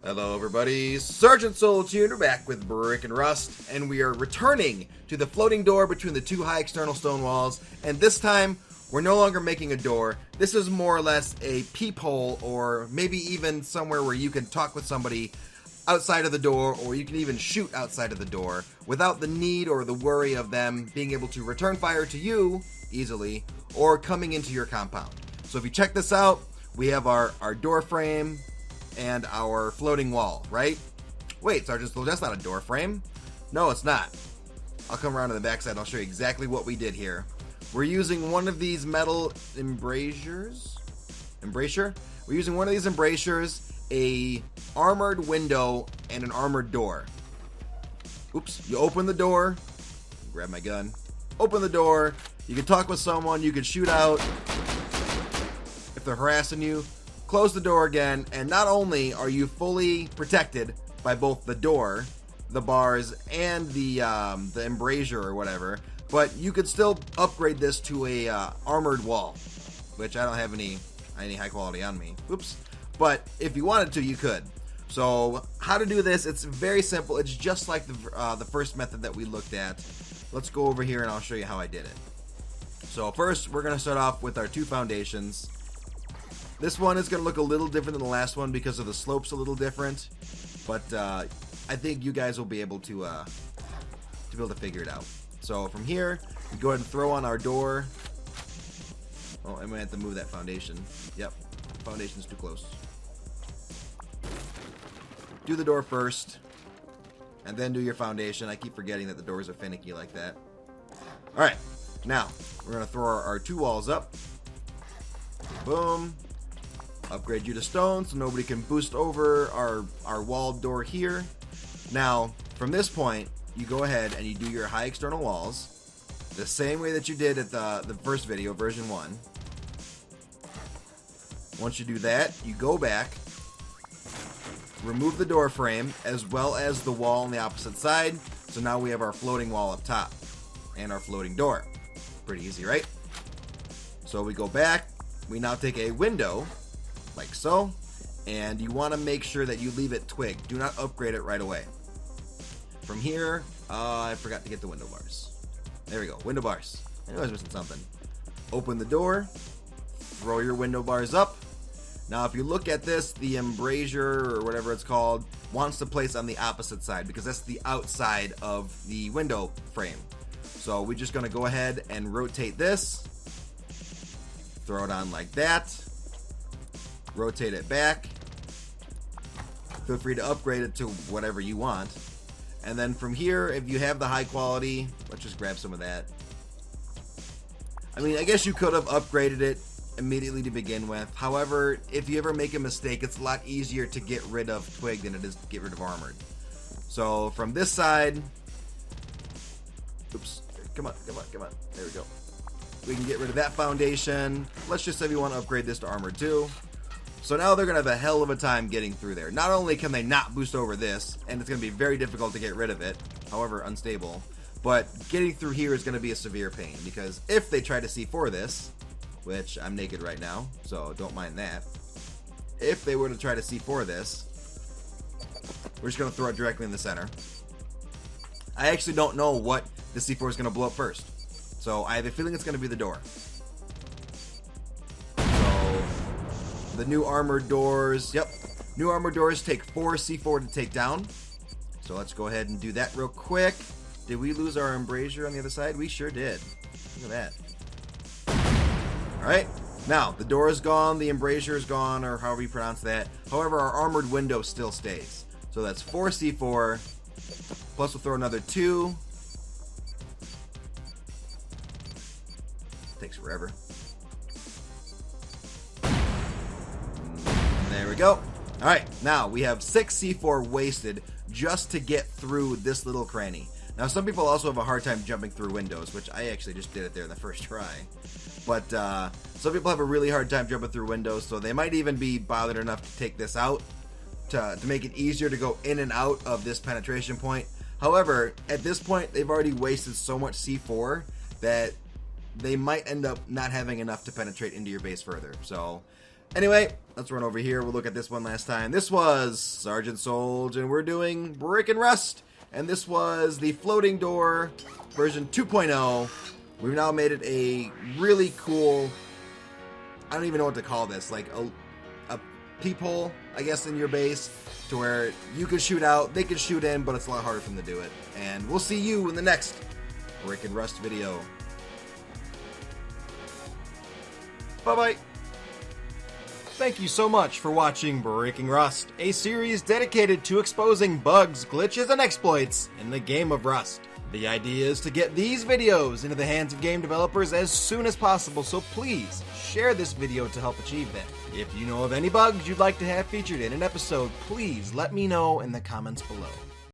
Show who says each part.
Speaker 1: Hello everybody, Sergeant Soul Tuner back with Brick and Rust, and we are returning to the floating door between the two high external stone walls, and this time, we're no longer making a door. This is more or less a peephole, or maybe even somewhere where you can talk with somebody outside of the door, or you can even shoot outside of the door, without the need or the worry of them being able to return fire to you easily, or coming into your compound. So if you check this out, we have our door frame, and our floating wall, right? Wait, Sergeant Soul, that's not a door frame. No, it's not. I'll come around to the backside and I'll show you exactly what we did here. We're using one of these metal embrasures. We're using one of these embrasures, a armored window, and an armored door. Oops, you open the door. Grab my gun. Open the door. You can talk with someone. You can shoot out if they're harassing you. Close the door again, and not only are you fully protected by both the door, the bars, and the embrasure or whatever, but you could still upgrade this to a armored wall, which I don't have any high quality on me. Oops. But if you wanted to, you could. So how to do this? It's very simple. It's just like the first method that we looked at. Let's go over here and I'll show you how I did it. So first, we're going to start off with our two foundations. This one is going to look a little different than the last one because of the slopes a little different, but I think you guys will be able to figure it out. So from here, we go ahead and throw on our door. Oh, I'm going to have to move that foundation. Yep, foundation's too close. Do the door first, and then do your foundation. I keep forgetting that the doors are finicky like that. Alright, now, we're going to throw our two walls up. Boom. Upgrade you to stone so nobody can boost over our walled door here. Now, from this point, you go ahead and you do your high external walls the same way that you did at the first video, version 1. Once you do that, you go back, remove the door frame as well as the wall on the opposite side. So now we have our floating wall up top and our floating door. Pretty easy, right? So we go back, we now take a window like so, and you want to make sure that you leave it twigged. Do not upgrade it right away. From here, I forgot to get the window bars. There we go, window bars. I knew I was missing something. Open the door, throw your window bars up. Now if you look at this, the embrasure or whatever it's called wants to place on the opposite side because that's the outside of the window frame. So we're just going to go ahead and rotate this, throw it on like that. Rotate it back. Feel free to upgrade it to whatever you want. And then from here, if you have the high quality, let's just grab some of that. I mean, I guess you could have upgraded it immediately to begin with. However, if you ever make a mistake, it's a lot easier to get rid of twig than it is to get rid of armored. So from this side, oops, come on. There we go. We can get rid of that foundation. Let's just say we want to upgrade this to armored too. So now they're going to have a hell of a time getting through there. Not only can they not boost over this, and it's going to be very difficult to get rid of it, however unstable, but getting through here is going to be a severe pain, because if they try to C4 this, which I'm naked right now, so don't mind that, if they were to try to C4 this, we're just going to throw it directly in the center. I actually don't know what the C4 is going to blow up first, so I have a feeling it's going to be the door. The new armored doors, yep, new armored doors take 4 C4 to take down. So let's go ahead and do that real quick. Did we lose our embrasure on the other side? We sure did. Look at that. Alright, now the door is gone, the embrasure is gone, or however you pronounce that. However, our armored window still stays. So that's 4 C4, plus we'll throw another 2. Takes forever. There we go. Alright, now we have 6 C4 wasted just to get through this little cranny. Now some people also have a hard time jumping through windows, which I actually just did it there in the first try. But some people have a really hard time jumping through windows, so they might even be bothered enough to take this out to make it easier to go in and out of this penetration point. However, at this point, they've already wasted so much C4 that they might end up not having enough to penetrate into your base further. So Anyway, let's run over here. We'll look at this one last time. This was Sergeant Solge, and we're doing Brick and Rust. And this was the floating door version 2.0. We've now made it a really cool, I don't even know what to call this, like a peephole, I guess, in your base, to where you can shoot out, they can shoot in, but it's a lot harder for them to do it. And we'll see you in the next Brick and Rust video. Bye-bye. Thank you so much for watching Breaking Rust, a series dedicated to exposing bugs, glitches, and exploits in the game of Rust. The idea is to get these videos into the hands of game developers as soon as possible, so please share this video to help achieve that. If you know of any bugs you'd like to have featured in an episode, please let me know in the comments below.